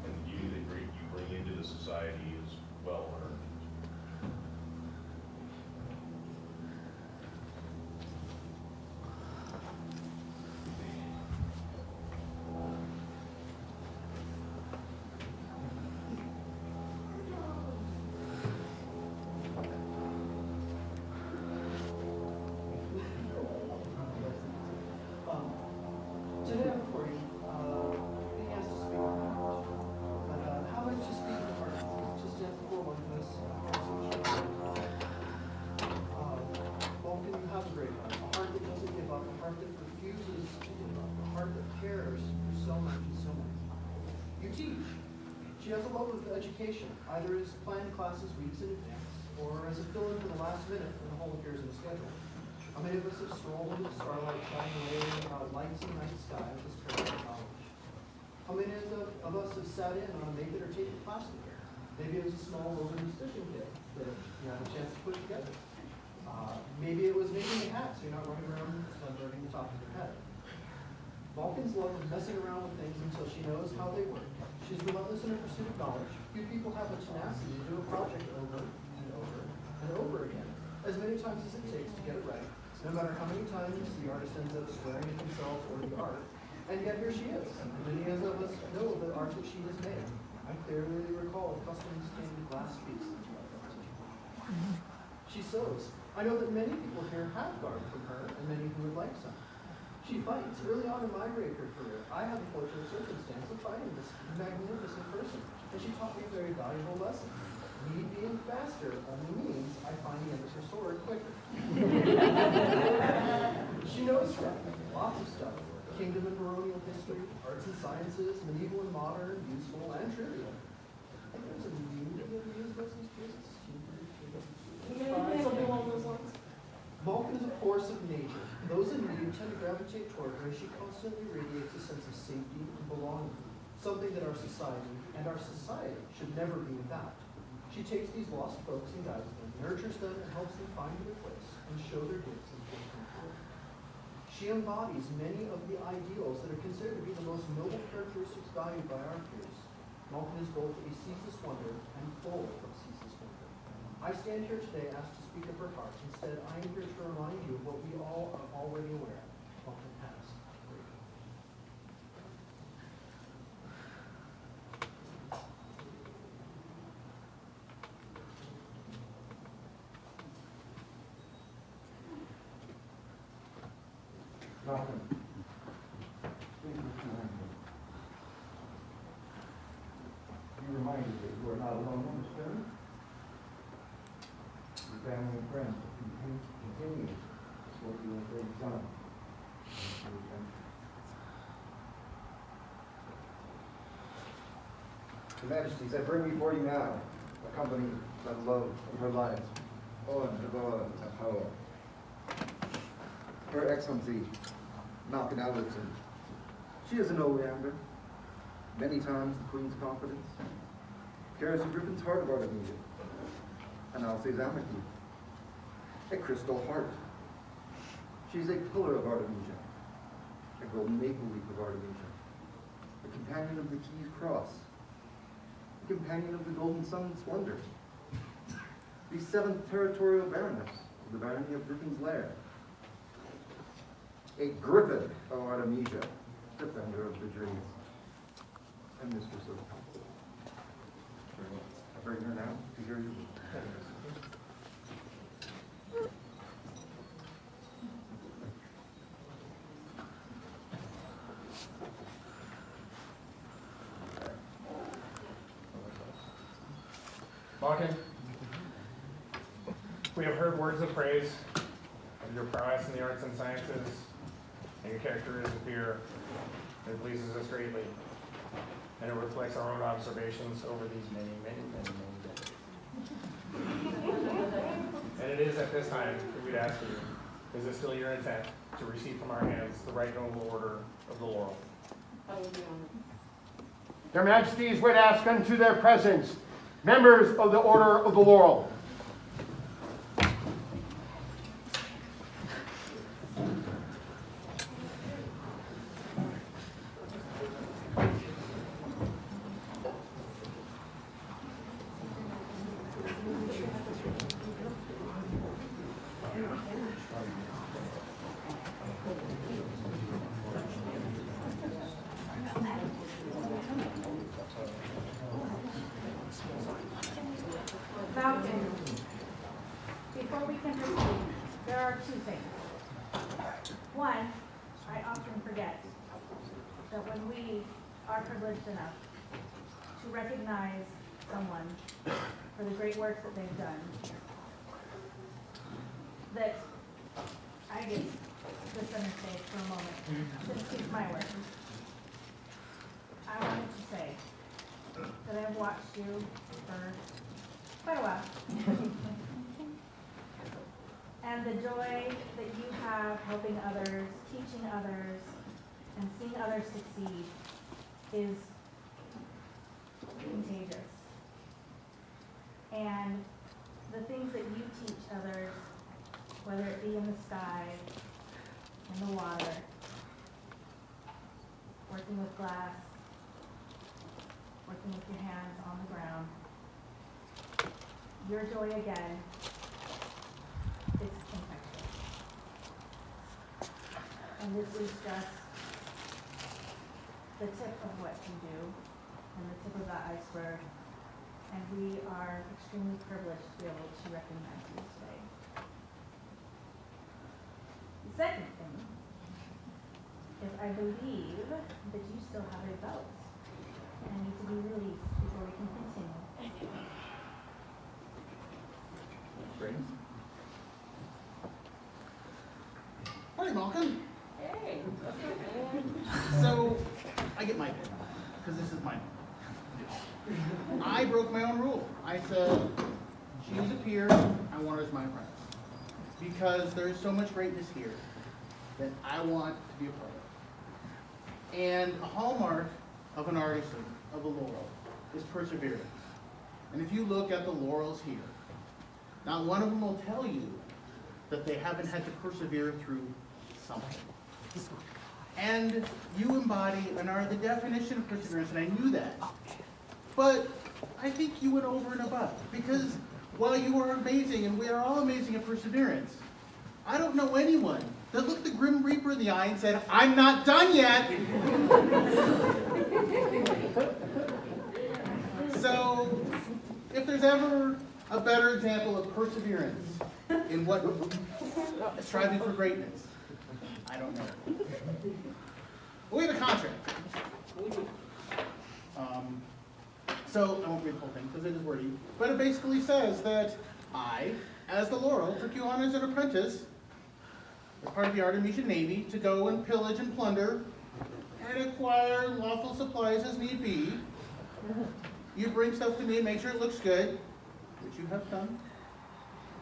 and the beauty that you bring into the society is well earned. Today I'm recording, being asked to speak on my heart. But how about just speak the heart? It's just a formal of this Malkin, you have a great heart. A heart that doesn't give up, a heart that refuses to give up, a heart that cares for so much and so much. You teach. She has a love of education, either as planned classes weeks in advance, or as a fill-in for the last minute when the whole appears in the schedule. How many of us have strolled into the starlight shining away lights in the night sky of this paradise college? How many of us have sat in on a make it or take it class together? Maybe it was a small woven stitching kit that you had a chance to put together. Maybe it was making a hat so you're not running around burning the top of your head. Malkin's love of messing around with things until she knows how they work. She's relentless in her pursuit of knowledge. Few people have the tenacity to do a project over and over and over again, as many times as it takes to get it right. No matter how many times the artist ends up swearing at himself or the art, and yet here she is. Many of us know the art that she has made. I clearly recall a custom-stained glass piece that she loved. She sews. I know that many people here have garden from her, and many who would like some. She fights. Early on in my rapier career, I had the fortunate circumstance of fighting this magnificent person, and she taught me a very valuable lesson. Me being faster only means I find the end of her sword quicker. She knows stuff, lots of stuff. Kingdom and baronial history, arts and sciences, medieval and modern, useful and trivial. I think there's a movie of these business pieces. Malkin is a force of nature. Those in need tend to gravitate toward her as she constantly radiates a sense of safety and belonging, something that our society should never be without. She takes these lost folks and guides them, nurtures them, and helps them find their place and show their gifts and take them forward. She embodies many of the ideals that are considered to be the most noble characteristics valued by our peers. Malkin is both a ceaseless wonder and full of ceaseless wonder. I stand here today asked to speak of her heart. Instead, I am here to remind you of what we all are already aware of. Malkin has great heart. Malkin. Please return. Be reminded that you are not alone on this journey. Your family and friends will continue to support you in great son. Your Majesties, I bring before you now, accompanied by the love of her lives, Her Excellency, Malkin Allardson. She is an oleander, many times the Queen's confidence, carries the griffin's heart of Artemisia, and Alsace amity, a crystal heart. She is a pillar of Artemisia, a golden maple leaf of Artemisia, a companion of the Key's cross, a companion of the golden sun's splendor, the 7th territorial baroness of the Barony of Griffin's Lair, a griffin of Artemisia, defender of the dreams. And Mr. Silver. I bring her now to hear you. Malkin, we have heard words of praise of your prowess in the arts and sciences, and your character is a peer. It pleases us greatly, and it reflects our own observations over these many decades. And it is at this time that we'd ask you, is it still your intent to receive from our hands the right noble order of the Laurel? I will be honored. Their Majesties would ask unto their presence members of the Order of the Laurel. Malkin, before we can proceed, there are two things. One, I often forget that when we are privileged enough to recognize someone for the great work that they've done, that I get the center stage for a moment to speak my words. I wanted to say that I've watched you for quite a while. And the joy that you have helping others, teaching others, and seeing others succeed is contagious. And the things that you teach others, whether it be in the sky, in the water, working with glass, working with your hands on the ground, your joy again is infectious. And this is just the tip of what you do and the tip of that iceberg. And we are extremely privileged to be able to recognize you today. The second thing is I believe that you still have a belt and need to be released before we can continue. Morning, Malkin. Hey. So, I get my pick, because this is mine. I broke my own rule. I said, she's a peer, I want her as my apprentice. Because there is so much greatness here that I want to be a part of. And a hallmark of an artisan, of a laurel, is perseverance. And if you look at the laurels here, not one of them will tell you that they haven't had to persevere through something. And you embody and are the definition of perseverance, and I knew that. But I think you went over and above, because while you are amazing, and we are all amazing at perseverance, I don't know anyone that looked the Grim Reaper in the eye and said, "I'm not done yet." So, if there's ever a better example of perseverance in what striving for greatness, I don't know. We have a contract. So I won't read the whole thing because it is wordy, but it basically says that I, as the Laurel, took you on as an apprentice, as part of the Artemisian Navy, to go and pillage and plunder and acquire lawful supplies as need be. You bring stuff to me and make sure it looks good, which you have done.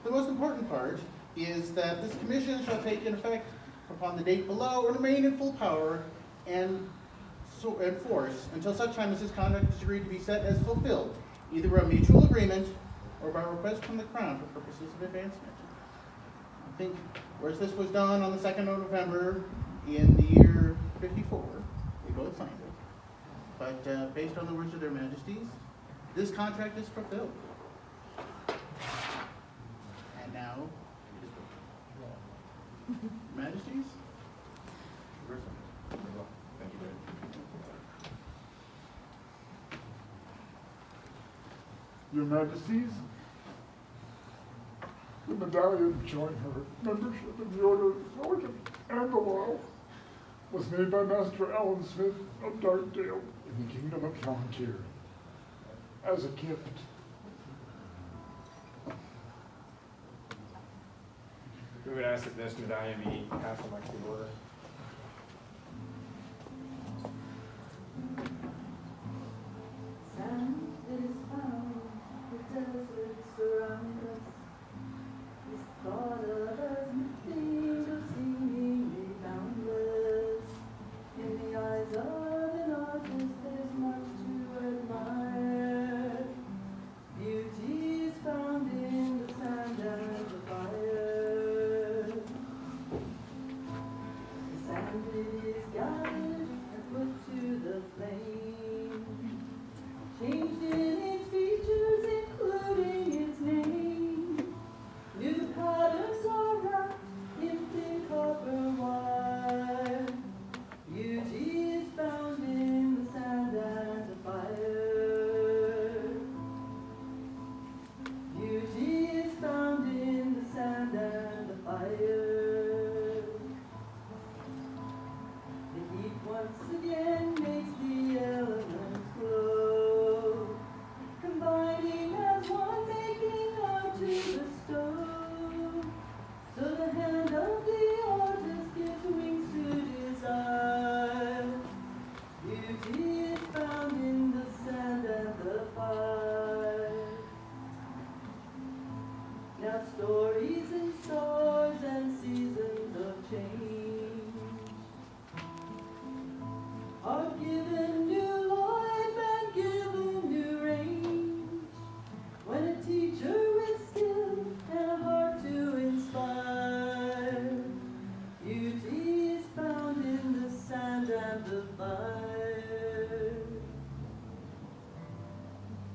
The most important part is that this commission shall take in effect upon the date below and remain in full power and force until such time as this contract is agreed to be set as fulfilled, either by mutual agreement or by request from the Crown for purposes of advancement. I think, whereas this was done on the 2nd of November in the year 54, they both signed it. But based on the words of their Majesties, this contract is fulfilled. And now, Majesties? Thank you, Your Majesties, the medallion showing her membership in the Order of Malkin and the Laurel was made by Master Alan Smith of Darkdale in the Kingdom of Artemisia as a gift. We would ask that this medallion be passed on to the order. Sand is found, the desert surrounds us. This thought of us nothing to seemingly boundless. In the eyes of an artist, there's much to admire. Beauty is found in the sand and the fire. The sand is gathered and put to the flame, changed in its features, including its name. New patterns are wrapped in thin copper wire. Beauty is found in the sand and the fire. Beauty is found in the sand and the fire. The heat once again makes the elements glow, combining as one, making art to bestow. So the hand of the artist gives wings to desire. Beauty is found in the sand and the fire. Now stories and stars and seasons of change are given new life and given new range. When a teacher with skill and a heart to inspire, beauty is found in the sand and the fire.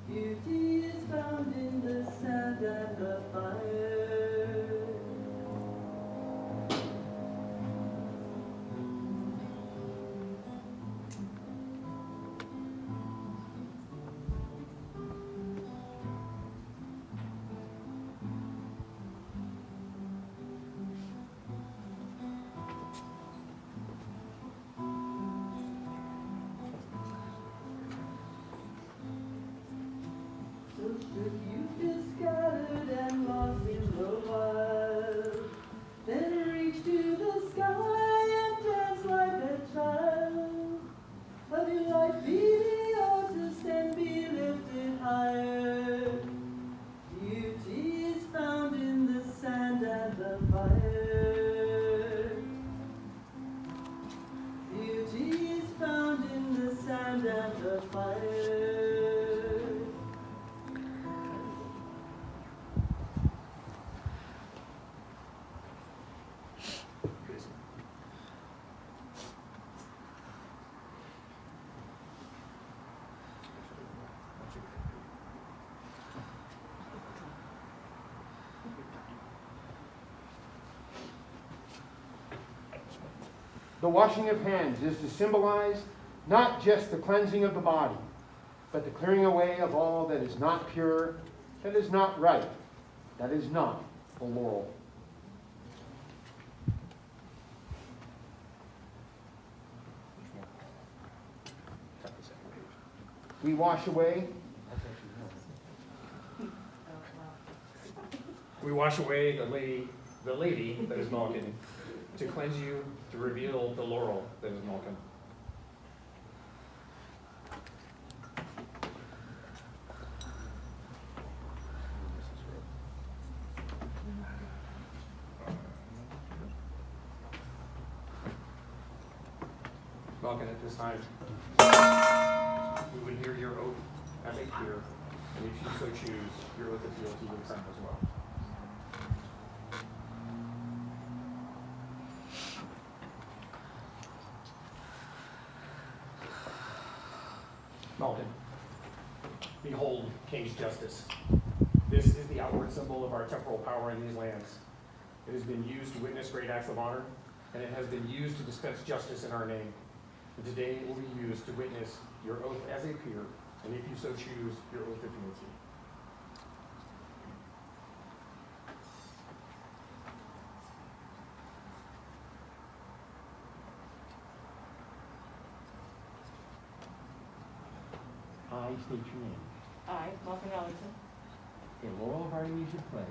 Beauty is found in the sand and the fire. So should you feel scattered and lost in the wild, then reach to the sky and dance like a child. Of your life be the artist and be lifted higher. Beauty is found in the sand and the fire. Beauty is found in the sand and the fire. The washing of hands is to symbolize not just the cleansing of the body, but the clearing away of all that is not pure, that is not right, that is not the Laurel. We wash away. We wash away the lady that is Malkin, to cleanse you, to reveal the Laurel that is Malkin. Malkin, at this time, we would hear your oath as a peer, and if you so choose, your oath of fealty would come as well. Malkin, behold King's justice. This is the outward symbol of our temporal power in these lands. It has been used to witness great acts of honor, and it has been used to dispense justice in our name. And today it will be used to witness your oath as a peer, and if you so choose, your oath of fealty. I state your name. I, Malkin Allardson, A Laurel of Artemisia pledge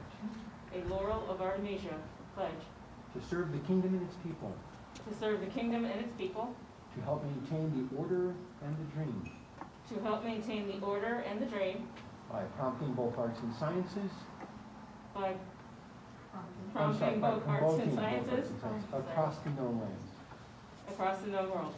a Laurel of Artemisia, pledge to serve the kingdom and its people, to serve the kingdom and its people, to help maintain the order and the dream to help maintain the order and the dream by prompting both arts and sciences, by I'm sorry, prompting by both arts promoting and both arts sciences and sciences across the known lands, across the known world,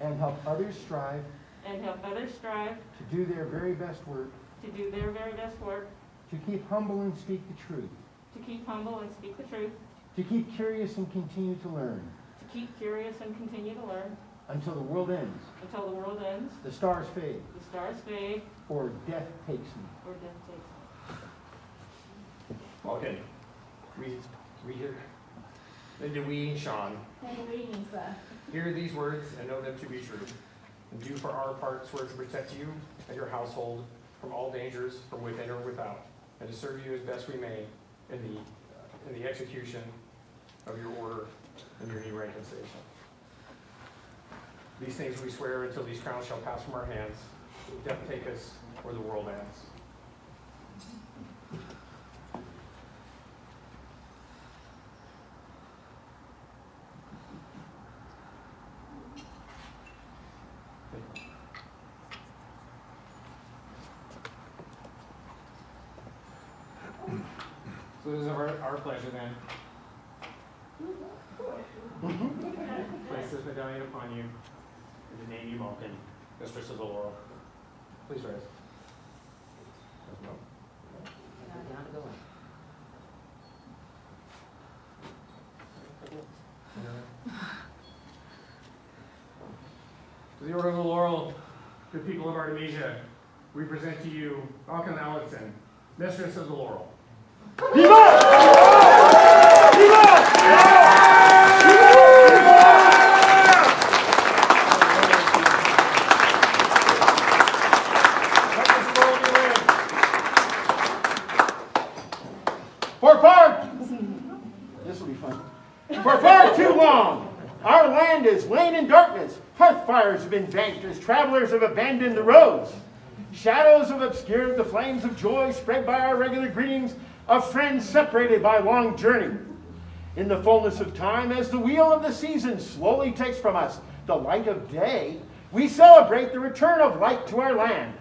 and help others strive and help others strive to do their very best work, to do their very best work, to keep humble and speak the truth, to keep humble and speak the truth, to keep curious and continue to learn, to keep curious and continue to learn, until the world ends, until the world ends, the stars fade, the stars fade, or death takes me. or death takes me. Malkin, we hear, and do we, Sean, hear these words and know them to be true, and do for our part swear to protect you and your household from all dangers from within or without, and to serve you as best we may in the execution of your order and your new rank and station. These things we swear until these crowns shall pass from our hands, death take us, or the world ends. So this is our pleasure then. Place this medallion upon you and to name you Malkin, Mistress of the Laurel. Please rise. To the Order of the Laurel, good people of Artemisia, we present to you Malkin Allardson, Mistress of the Laurel. For far too long, our land is lain in darkness. Hearth fires have been banked as travelers have abandoned the roads. Shadows have obscured the flames of joy spread by our regular greetings of friends separated by a long journey. In the fullness of time, as the wheel of the season slowly takes from us the light of day, we celebrate the return of light to our land.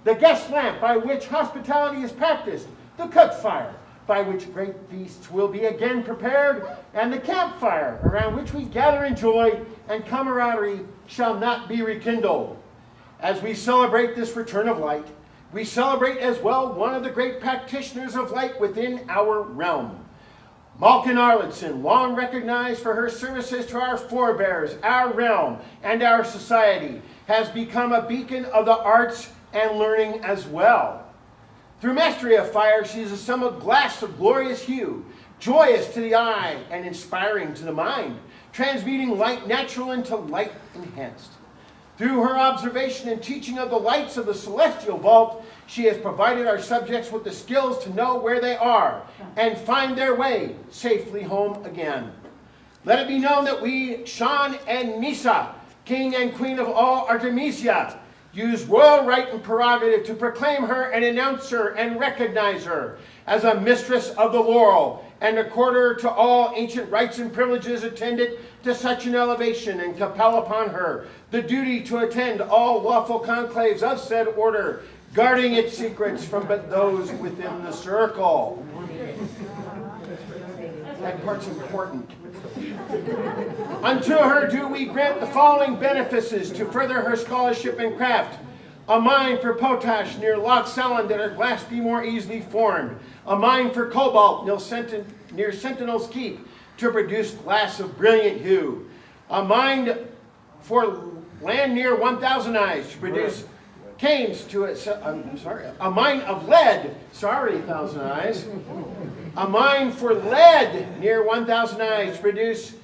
The guest lamp by which hospitality is practiced, the cook fire by which great feasts will be again prepared, and the campfire around which we gather in joy and camaraderie shall not be rekindled. As we celebrate this return of light, we celebrate as well one of the great practitioners of light within our realm. Malkin Allardson, long recognized for her services to our forebears, our realm, and our society, has become a beacon of the arts and learning as well. Through mastery of fire, she has assembled glass of glorious hue, joyous to the eye and inspiring to the mind, transmuting light natural into light enhanced. Through her observation and teaching of the lights of the celestial vault, she has provided our subjects with the skills to know where they are and find their way safely home again. Let it be known that we, Sean and Nisa, King and Queen of all Artemisia, use royal right and prerogative to proclaim her and announce her and recognize her as a mistress of the laurel and accord her to all ancient rights and privileges attendant to such an elevation, and compel upon her the duty to attend all lawful conclaves of said order, guarding its secrets from but those within the circle. That part's important. Unto her do we grant the following benefices to further her scholarship and craft. A mine for potash near Loch Salann that her glass be more easily formed. A mine for cobalt near Sentinel's Keep to produce glass of brilliant hue. A mine for land near 1,000 Eyes to produce canes to a mine of lead, 1,000 Eyes. A mine for lead near 1,000 Eyes to produce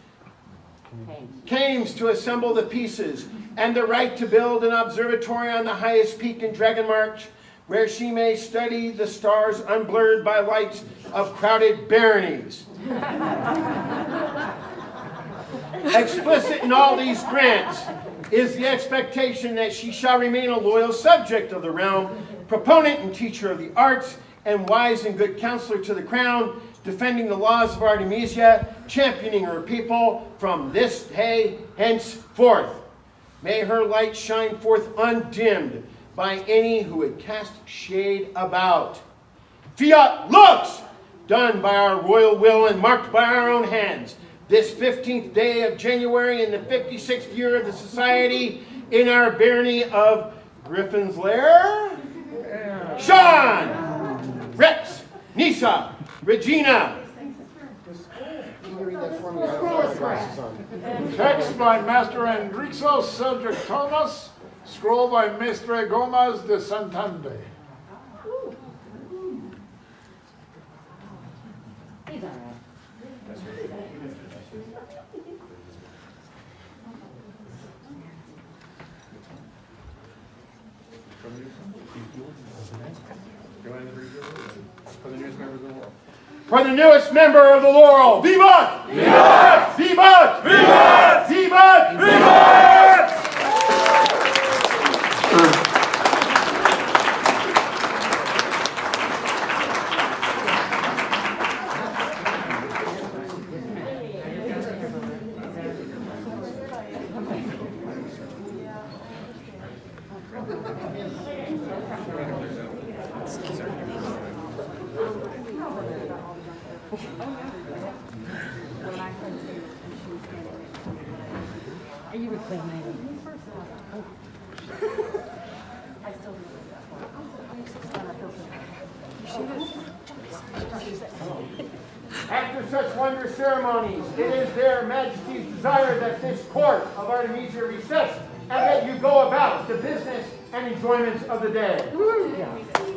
canes to assemble the pieces, and the right to build an observatory on the highest peak in Dragon March, where she may study the stars unblurred by lights of crowded baronies. Explicit in all these grants is the expectation that she shall remain a loyal subject of the realm, proponent and teacher of the arts, and wise and good counselor to the crown, defending the laws of Artemisia, championing her people from this day henceforth. May her light shine forth undimmed by any who would cast shade about. Fiat lux, done by our royal will and marked by our own hands, this 15th day of January in the 56th year of the society in our barony of Griffin's Lair. Sean, Rex, Nisa, Regina. Can you read that for me? I don't have my glasses on. Text by Master Enrico, subject Thomas, scroll by Mestre Gomez de Santander. For the newest member of the Laurel, Vivat! Vivat! Vivat! Vivat! Vivat! Vivat! Are you reclaiming? After such wondrous ceremonies, it is their majesty's desire that this court of Artemisia recess and that you go about the business and enjoyments of the day.